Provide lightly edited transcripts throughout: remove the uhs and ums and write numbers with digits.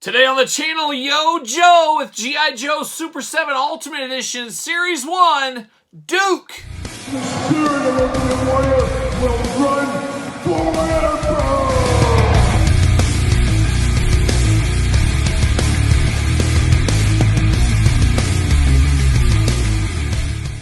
Today on the channel, Yo Joe with G.I. Joe Super 7 Ultimate Edition Series 1, Duke. The spirit of Ultimate Warrior will run forever!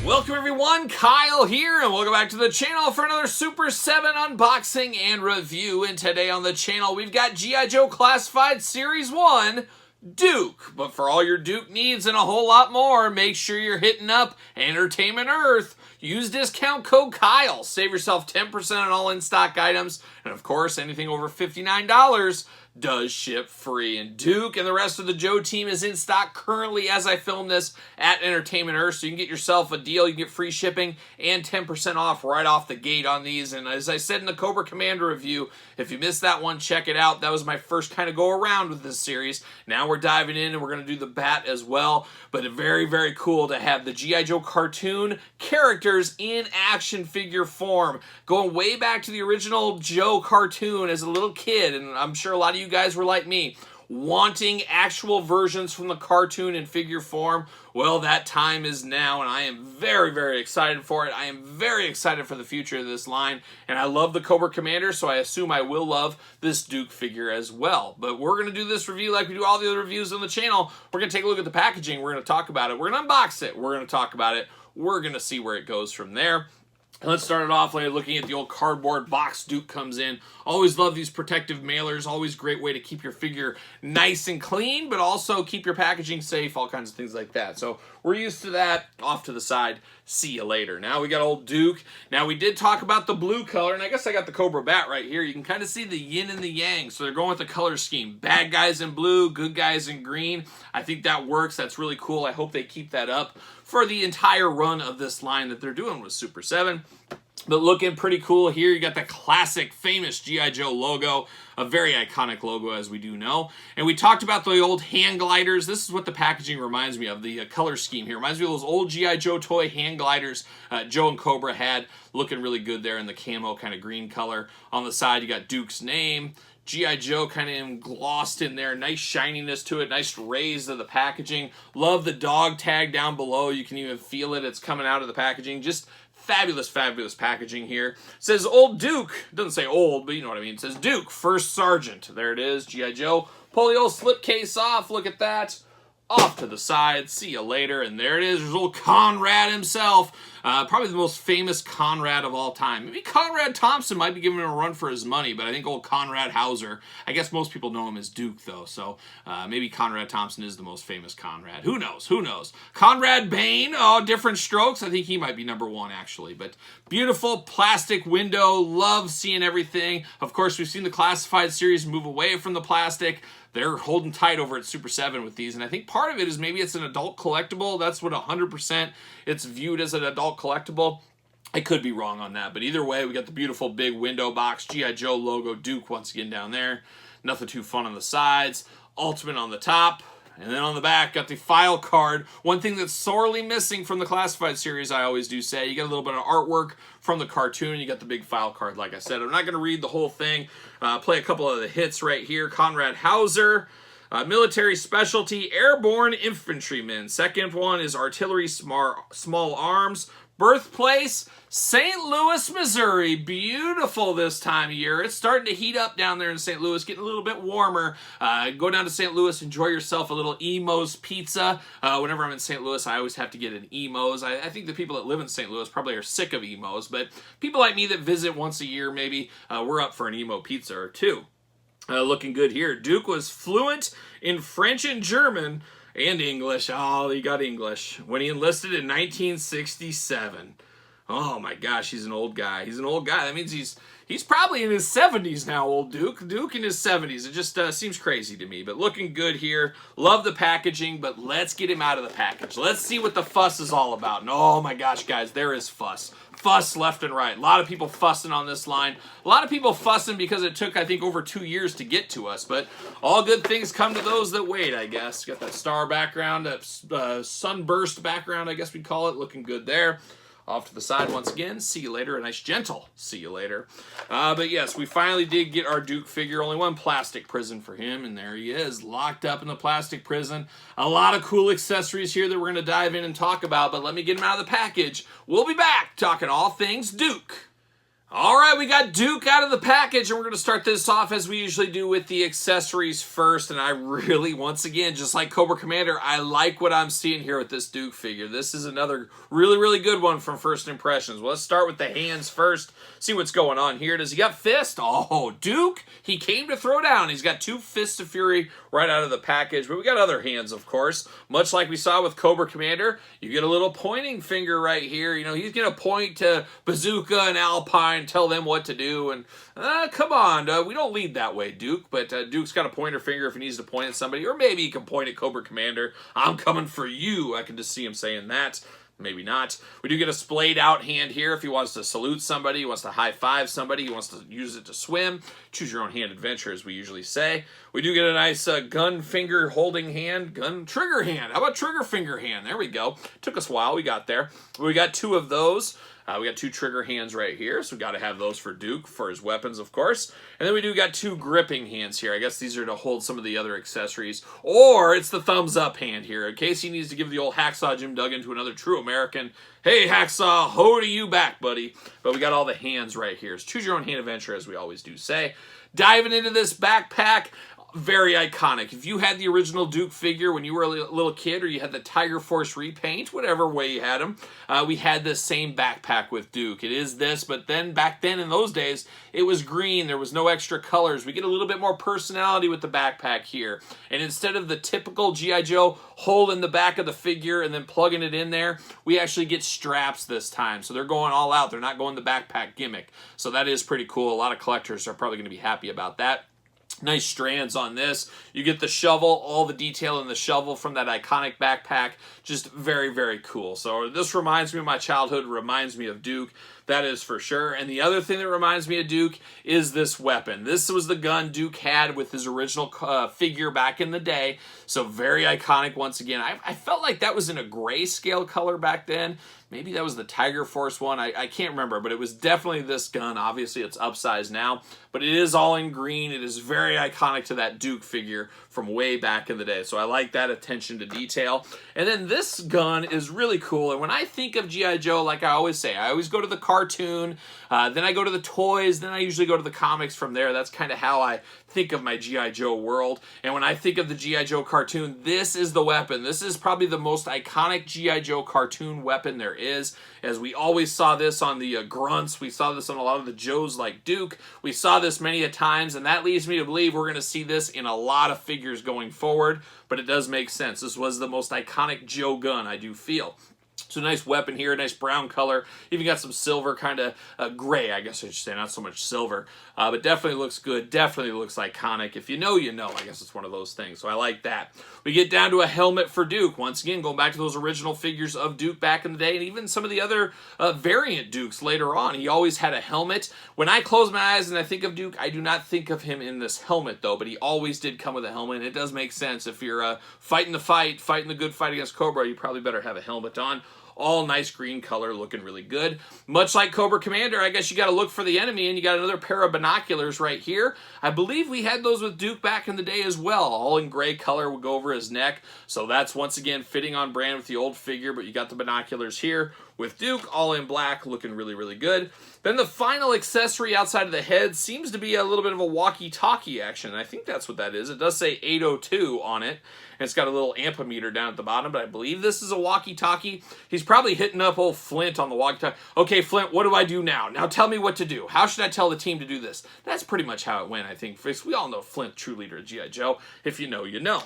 Welcome everyone, Kyle here, and welcome back to the channel for another Super 7 unboxing and review. And today on the channel, we've got G.I. Joe Classified Series 1, Duke. But for all your Duke needs and a whole lot more, make sure you're hitting up Entertainment Earth. Use discount code Kyle. Save yourself 10% on all in-stock items. And of course, anything over $59 does ship free. And Duke and the rest of the Joe team is in stock currently as I film this at Entertainment Earth. So you can get yourself a deal. You can get free shipping and 10% off right off the gate on these. And as I said in the Cobra Commander review, if you missed that one, check it out. That was my first kind of go around with this series. Now we're diving in and we're going to do the bat as well. But very, very cool to have the G.I. Joe cartoon characters in action figure form. Going way back to the original Joe cartoon as a little kid. And I'm sure a lot of you guys were like me, wanting actual versions from the cartoon in figure form. Well, that time is now, and I am very, very excited for it. I am very excited for the future of this line, and I love the Cobra Commander, so I assume I will love this Duke figure as well. But we're going to do this review like we do all the other reviews on the channel. We're going to take a look at the packaging. We're going to talk about it. We're going to unbox it. We're going to talk about it. We're going to see where it goes from there. Let's start it off by looking at the old cardboard box Duke comes in. Always love these protective mailers. Always great way to keep your figure nice and clean, but also keep your packaging safe, all kinds of things like that. So we're used to that. Off to the side. See you later. Now we got old Duke. Now we did talk about the blue color, and I guess I got the Cobra bat right here. You can kind of see the yin and the yang. So they're going with the color scheme. Bad guys in blue, good guys in green. I think that works. That's really cool. I hope they keep that up for the entire run of this line that they're doing with Super 7. But looking pretty cool here. You got the classic, famous G.I. Joe logo, a very iconic logo as we do know. And we talked about the old hand gliders. This is what the packaging reminds me of, the color scheme here. Reminds me of those old G.I. Joe toy hand gliders Joe and Cobra had. Looking really good there in the camo kind of green color. On the side, you got Duke's name. G.I. Joe kind of glossed in there. Nice shininess to it. Nice raise of the packaging. Love the dog tag down below. You can even feel it. It's coming out of the packaging. Just fabulous, fabulous packaging here. It says Old Duke. It doesn't say old, but you know what I mean. It says Duke, First Sergeant. There it is. G.I. Joe. Pull the old slipcase off. Look at that. Off to the side. See you later. And there it is. There's old Conrad himself. Probably the most famous Conrad of all time. Maybe Conrad Thompson might be giving him a run for his money, but I think old Conrad Hauser, I guess most people know him as Duke, though, so maybe Conrad Thompson is the most famous Conrad. Who knows? Who knows? Conrad Bain, oh, different strokes. I think he might be #1, actually, but beautiful plastic window. Love seeing everything. Of course, we've seen the Classified series move away from the plastic. They're holding tight over at Super 7 with these, and I think part of it is maybe it's an adult collectible. That's what 100% it's viewed as, an adult collectible. I could be wrong on that, but either way, we got the beautiful big window box, G.I. Joe logo, Duke once again down there. Nothing too fun on the sides. Ultimate on the top. And then on the back, got the file card. One thing that's sorely missing from the Classified series, I always do say, you get a little bit of artwork from the cartoon. You got the big file card, like I said. I'm not going to read the whole thing. Play a couple of the hits right here. Conrad Hauser, military specialty, airborne infantryman. Second one is artillery, small arms. Birthplace, St. Louis, Missouri. Beautiful this time of year. It's starting to heat up down there in St. Louis, getting a little bit warmer. Go down to St. Louis, enjoy yourself a little Emo's pizza. Whenever I'm in St. Louis, I always have to get an Emo's. I think the people that live in St. Louis probably are sick of Emo's, but people like me that visit once a year, maybe, we're up for an Emo pizza or two. Looking good here. Duke was fluent in French and German and English. Oh, he got English. When he enlisted in 1967. Oh my gosh, he's an old guy. He's an old guy. That means he's probably in his 70s now, old Duke. Duke in his 70s. It just seems crazy to me. But looking good here. Love the packaging, but let's get him out of the package. Let's see what the fuss is all about. And oh my gosh, guys, there is fuss. Fuss left and right. A lot of people fussing on this line. A lot of people fussing because it took, I think, over 2 years to get to us. But all good things come to those that wait, I guess. Got that star background, that sunburst background, I guess we'd call it. Looking good there. off to the side once again. See you later. A nice gentle see you later. But yes, we finally did get our Duke figure. Only one plastic prison for him, and there he is, locked up in the plastic prison. A lot of cool accessories here that we're going to dive in and talk about, but let me get him out of the package. We'll be back talking all things Duke. All right, we got Duke out of the package, and we're going to start this off as we usually do with the accessories first. And I really, once again, just like Cobra Commander, I like what I'm seeing here with this Duke figure. This is another really, really good one from first impressions. Well, let's start with the hands first, see what's going on here. Does he got fist? Oh, Duke, he came to throw down. He's got 2 Fists of Fury right out of the package, but we got other hands, of course. Much like we saw with Cobra Commander, you get a little pointing finger right here. You know, he's going to point to Bazooka and Alpine, tell them what to do, and come on, we don't lead that way, Duke, but Duke's got a pointer finger if he needs to point at somebody, or maybe he can point at Cobra Commander. I'm coming for you. I can just see him saying that. Maybe not. We do get a splayed out hand here if he wants to salute somebody, he wants to high five somebody, he wants to use it to swim. Choose your own hand adventure, as we usually say. We do get a nice gun finger holding hand, gun trigger hand. How about trigger finger hand? There we go. Took us a while, we got there. We got 2 of those. We got 2 trigger hands right here, so we got to have those for Duke, for his weapons, of course. And then we do got 2 gripping hands here. I guess these are to hold some of the other accessories. Or it's the thumbs up hand here, in case he needs to give the old Hacksaw Jim Duggan to another true American. Hey, Hacksaw, ho to you back, buddy. But we got all the hands right here. So choose your own hand adventure, as we always do say. Diving into this backpack, very iconic. If you had the original Duke figure when you were a little kid, or you had the Tiger Force repaint, whatever way you had him, we had this same backpack with Duke. It is this, but then back then in those days, it was green. There was no extra colors. We get a little bit more personality with the backpack here. And instead of the typical G.I. Joe hole in the back of the figure and then plugging it in there, we actually get straps this time. So they're going all out. They're not going the backpack gimmick. So that is pretty cool. A lot of collectors are probably going to be happy about that. Nice strands on this. You get the shovel, all the detail in the shovel from that iconic backpack. Just very, very cool. So this reminds me of my childhood, reminds me of Duke. That is for sure. And the other thing that reminds me of Duke is this weapon. This was the gun Duke had with his original figure back in the day. So very iconic once again. I felt like that was in a grayscale color back then. Maybe that was the Tiger Force one. I can't remember, but it was definitely this gun. Obviously, it's upsized now, but it is all in green. It is very iconic to that Duke figure from way back in the day. So I like that attention to detail. And then this gun is really cool. And when I think of G.I. Joe, like I always say, I always go to the cartoon, then I go to the toys, then I usually go to the comics from there. That's kind of how I think of my G.I. Joe world. And when I think of the G.I. Joe cartoon, this is the weapon. This is probably the most iconic G.I. Joe cartoon weapon there is, as we always saw this on the grunts. We saw this on a lot of the Joes like Duke. We saw this many a times, and that leads me to believe we're going to see this in a lot of figures going forward, but it does make sense. This was the most iconic Joe gun, I do feel. So nice weapon here, nice brown color. Even got some silver, kind of gray, I guess I should say, not so much silver. But definitely looks good, definitely looks iconic. If you know, you know. I guess it's one of those things, so I like that. We get down to a helmet for Duke. Once again, going back to those original figures of Duke back in the day, and even some of the other variant Dukes later on. He always had a helmet. When I close my eyes and I think of Duke, I do not think of him in this helmet, though, but he always did come with a helmet, and it does make sense. If you're fighting the good fight against Cobra, you probably better have a helmet on. All nice green color, looking really good. Much like Cobra Commander, I guess you got to look for the enemy, and you got another pair of binoculars right here. I believe we had those with Duke back in the day as well. All in gray color, would go over his neck. So that's once again fitting on brand with the old figure, but you got the binoculars here with Duke, all in black, looking really, really good. Then the final accessory outside of the head seems to be a little bit of a walkie-talkie action. I think that's what that is. It does say 802 on it, and it's got a little ampemeter down at the bottom, but I believe this is a walkie-talkie. He's probably hitting up old Flint on the walkie-talkie. Okay, Flint, what do I do now? Now tell me what to do. How should I tell the team to do this? That's pretty much how it went, I think. We all know Flint, true leader of G.I. Joe. If you know, you know.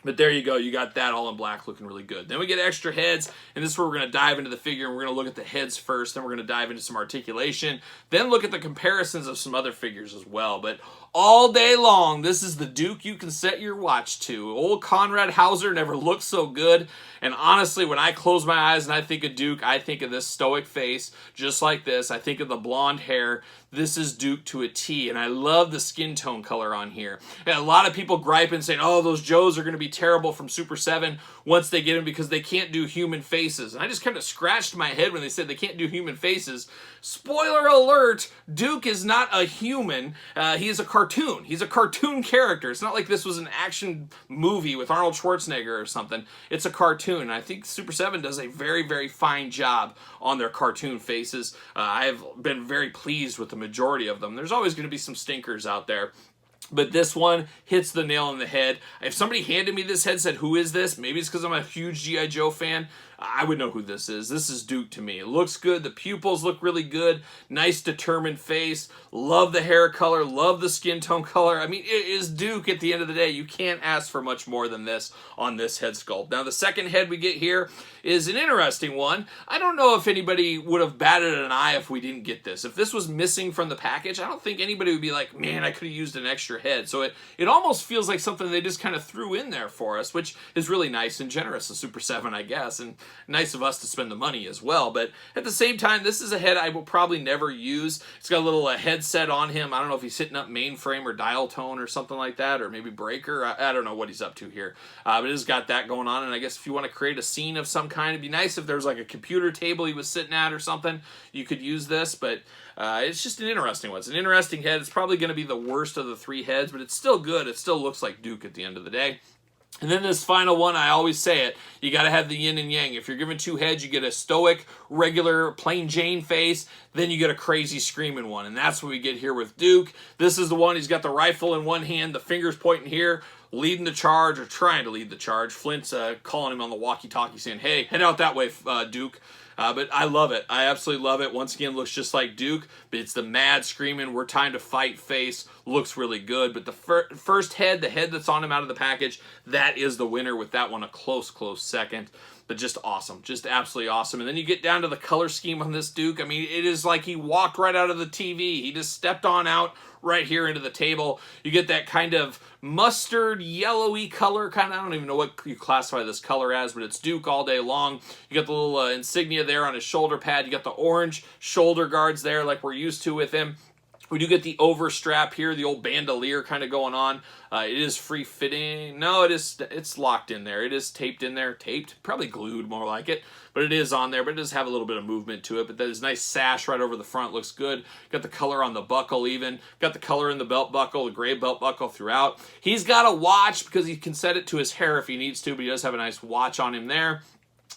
But there you go, you got that all in black, looking really good. Then we get extra heads, and this is where we're going to dive into the figure, and we're going to look at the heads first, then we're going to dive into some articulation, then look at the comparisons of some other figures as well. But all day long, this is the Duke you can set your watch to. Old Conrad Hauser never looked so good, and honestly, when I close my eyes and I think of Duke, I think of this stoic face, just like this. I think of the blonde hair. this is Duke to a T, and I love the skin tone color on here. And a lot of people gripe and saying, oh, those Joes are going to be terrible from Super 7 once they get them because they can't do human faces. And I just kind of scratched my head when they said they can't do human faces. Spoiler alert, Duke is not a human. He is a cartoon. He's a cartoon character. It's not like this was an action movie with Arnold Schwarzenegger or something. It's a cartoon. And I think Super 7 does a very, very fine job on their cartoon faces. I've been very pleased with the majority of them. There's always going to be some stinkers out there, but this one hits the nail on the head. If somebody handed me this head, said, who is this? Maybe it's because I'm a huge G.I. Joe fan. I would know who this is. This is Duke to me. It looks good. The pupils look really good. Nice determined face. Love the hair color. Love the skin tone color. I mean, it is Duke at the end of the day. You can't ask for much more than this on this head sculpt. Now, the second head we get here is an interesting one. I don't know if anybody would have batted an eye if we didn't get this. If this was missing from the package, I don't think anybody would be like, man, I could have used an extra head. So it almost feels like something they just kind of threw in there for us, which is really nice and generous of Super 7, I guess. And nice of us to spend the money as well, but at the same time, this is a head I will probably never use. It's got a little headset on him. I don't know if he's hitting up mainframe or dial tone or something like that, or maybe breaker. I don't know what he's up to here, but it has got that going on. And I guess if you want to create a scene of some kind, it'd be nice if there was like a computer table he was sitting at or something. You could use this, but it's just an interesting one. It's an interesting head. It's probably going to be the worst of the three heads, but it's still good. It still looks like Duke at the end of the day. And then this final one, I always say it, you got to have the yin and yang. If you're given two heads, you get a stoic, regular, plain Jane face, then you get a crazy screaming one. And that's what we get here with Duke. This is the one, he's got the rifle in one hand, the fingers pointing here, leading the charge, or trying to lead the charge. Flint's calling him on the walkie-talkie saying, hey, head out that way, Duke. But I love it. I absolutely love it. Once again, looks just like Duke, but it's the mad screaming, we're time to fight face. Looks really good. But the first head, the head that's on him out of the package, that is the winner, with that one a close second. But just awesome. Just absolutely awesome. And then you get down to the color scheme on this Duke. I mean, it is like he walked right out of the TV. He just stepped on out right here into the table. You get that kind of mustard yellowy color, kind of, I don't even know what you classify this color as, but it's Duke all day long. You got the little insignia there on his shoulder pad. You got the orange shoulder guards there like we're used to with him. We do get the overstrap here, the old bandolier kind of going on. It is free fitting. No, it's locked in there. It is taped in there. Taped, probably glued more like it, but it is on there. But it does have a little bit of movement to it. But there's a nice sash right over the front. Looks good. Got the color on the buckle even. Got the color in the belt buckle, the gray belt buckle throughout. He's got a watch because he can set it to his hair if he needs to, but he does have a nice watch on him there.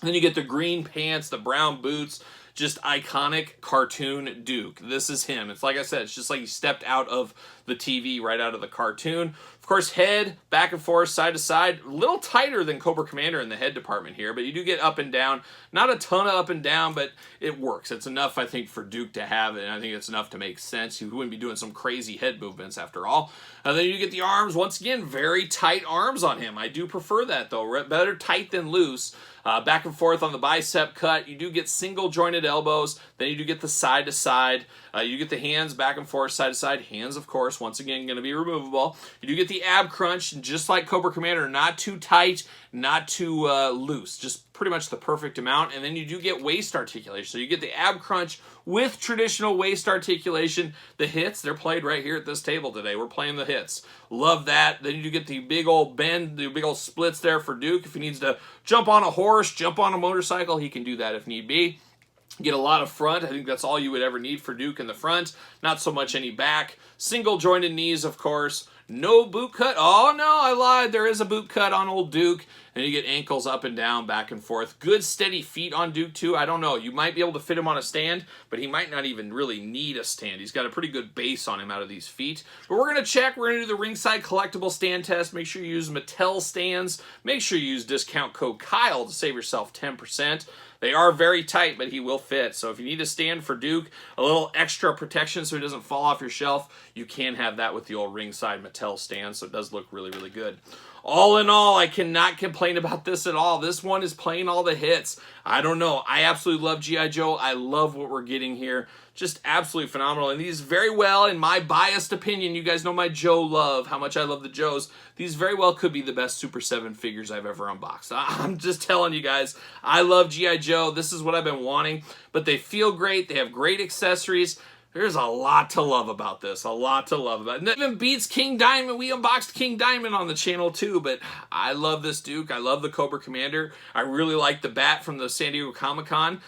Then you get the green pants, the brown boots. Just iconic cartoon Duke. This is him. It's like I said, it's just like he stepped out of the TV, right out of the cartoon. Of course, head, back and forth, side to side. A little tighter than Cobra Commander in the head department here, but you do get up and down. Not a ton of up and down, but it works. It's enough, I think, for Duke to have it, and I think it's enough to make sense. He wouldn't be doing some crazy head movements after all. And then you get the arms. Once again, very tight arms on him. I do prefer that, though. Better tight than loose. Back and forth on the bicep cut. You do get single jointed elbows. Then you do get the side to side. You get the hands back and forth, side to side. Hands, of course, once again, going to be removable. You do get the ab crunch, and just like Cobra Commander, not too tight, not too loose. Just pretty much the perfect amount. And then you do get waist articulation. So you get the ab crunch with traditional waist articulation. The hits, they're played right here at this table today. We're playing the hits. Love that. Then you do get the big old bend, the big old splits there for Duke. If he needs to jump on a horse, jump on a motorcycle, he can do that if need be. Get a lot of front. I think that's all you would ever need for Duke in the front. Not so much any back. Single jointed knees, of course. No boot cut. Oh, no, I lied. There is a boot cut on old Duke. And you get ankles up and down, back and forth. Good, steady feet on Duke, too. I don't know. You might be able to fit him on a stand, but he might not even really need a stand. He's got a pretty good base on him out of these feet. But we're going to check. We're going to do the ringside collectible stand test. Make sure you use Mattel stands. Make sure you use discount code Kyle to save yourself 10%. They are very tight, but he will fit. So if you need a stand for Duke, a little extra protection so he doesn't fall off your shelf, you can have that with the old ringside Mattel stand. So it does look really, really good. All in all, I cannot complain about this at all. This one is playing all the hits. I don't know. I absolutely love G.I. Joe. I love what we're getting here. Just absolutely phenomenal. And these very well, in my biased opinion, you guys know my Joe love, how much I love the Joes. These very well could be the best Super 7 figures I've ever unboxed. I'm just telling you guys, I love G.I. Joe. This is what I've been wanting. But they feel great. They have great accessories. There's a lot to love about this. A lot to love about it. And it even beats King Diamond. We unboxed King Diamond on the channel too, but I love this Duke. I love the Cobra Commander. I really like the bat from the San Diego Comic-Con.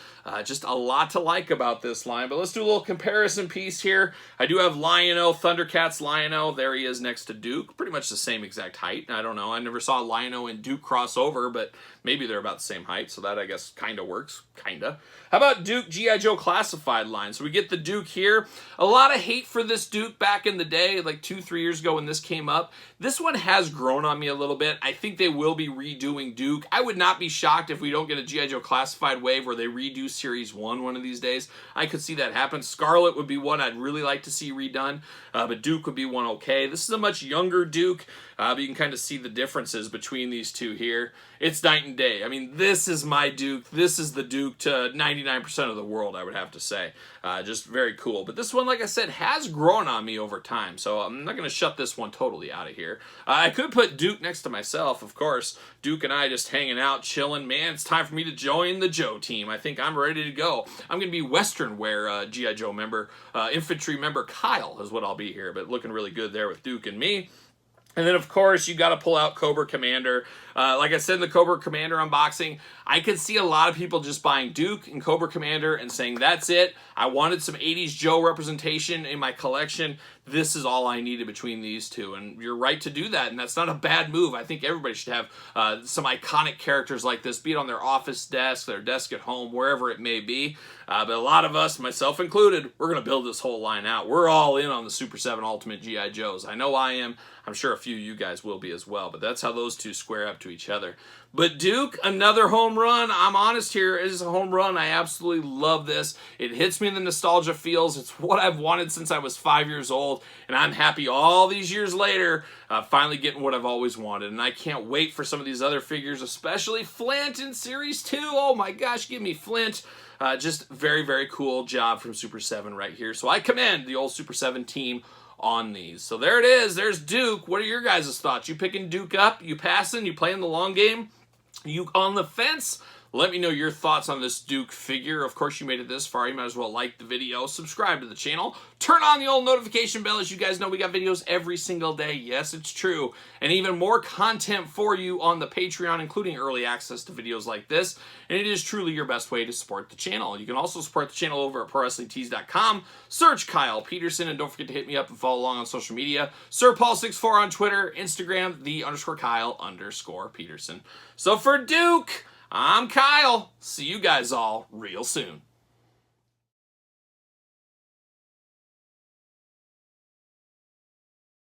Just a lot to like about this line. But let's do a little comparison piece here. I do have Lion-O, Thundercats Lion-O. There he is next to Duke. Pretty much the same exact height. I don't know. I never saw Lion-O and Duke cross over, but maybe they're about the same height, so that I guess kind of works. Kinda. How about Duke G.I. Joe Classified line? So we get the Duke here. A lot of hate for this Duke back in the day, like 2-3 years ago when this came up. This one has grown on me a little bit. I think they will be redoing Duke. I would not be shocked if we don't get a G.I. Joe Classified wave where they redo Series 1 one of these days. I could see that happen. Scarlet would be one I'd really like to see redone, but Duke would be one okay. This is a much younger Duke, but you can kind of see the differences between these two here. It's night and day. I mean, this is my Duke. This is the Duke to 99% of the world, I would have to say. Just very cool. But this one, like I said, has grown on me over time, so I'm not going to shut this one totally out of here. I could put Duke next to myself, of course. Duke and I just hanging out, chilling. Man, it's time for me to join the Joe team. I think I'm ready to go. I'm going to be Western wear G.I. Joe member, infantry member Kyle is what I'll be here, but looking really good there with Duke and me. And then, of course, you got to pull out Cobra Commander. Like I said in the Cobra Commander unboxing, I could see a lot of people just buying Duke and Cobra Commander and saying, that's it. I wanted some 80s Joe representation in my collection. This is all I needed between these two. And you're right to do that, and that's not a bad move. I think everybody should have some iconic characters like this, be it on their office desk, their desk at home, wherever it may be. But a lot of us, myself included, we're going to build this whole line out. We're all in on the Super 7 Ultimate G.I. Joes. I know I am. I'm sure a few of you guys will be as well, but that's how those two square up to each other. But Duke, another home run. I'm honest here, it is a home run. I absolutely love this. It hits me in the nostalgia feels. It's what I've wanted since I was 5 years old, and I'm happy all these years later finally getting what I've always wanted. And I can't wait for some of these other figures, especially Flint in Series 2. Oh my gosh, give me Flint. Just very, very cool job from Super 7 right here. So I commend the old Super 7 team on these. So there it is. There's Duke. What are your guys' thoughts? You picking Duke up? You passing? You playing the long game? You on the fence? Let me know your thoughts on this Duke figure. Of course, you made it this far. You might as well like the video, subscribe to the channel, turn on the old notification bell. As you guys know, we got videos every single day. Yes, it's true. And even more content for you on the Patreon, including early access to videos like this. And it is truly your best way to support the channel. You can also support the channel over at ProWrestlingTees.com. Search Kyle Peterson, and don't forget to hit me up and follow along on social media. SirPaul64 on Twitter, Instagram, _Kyle_Peterson. So for Duke, I'm Kyle. See you guys all real soon.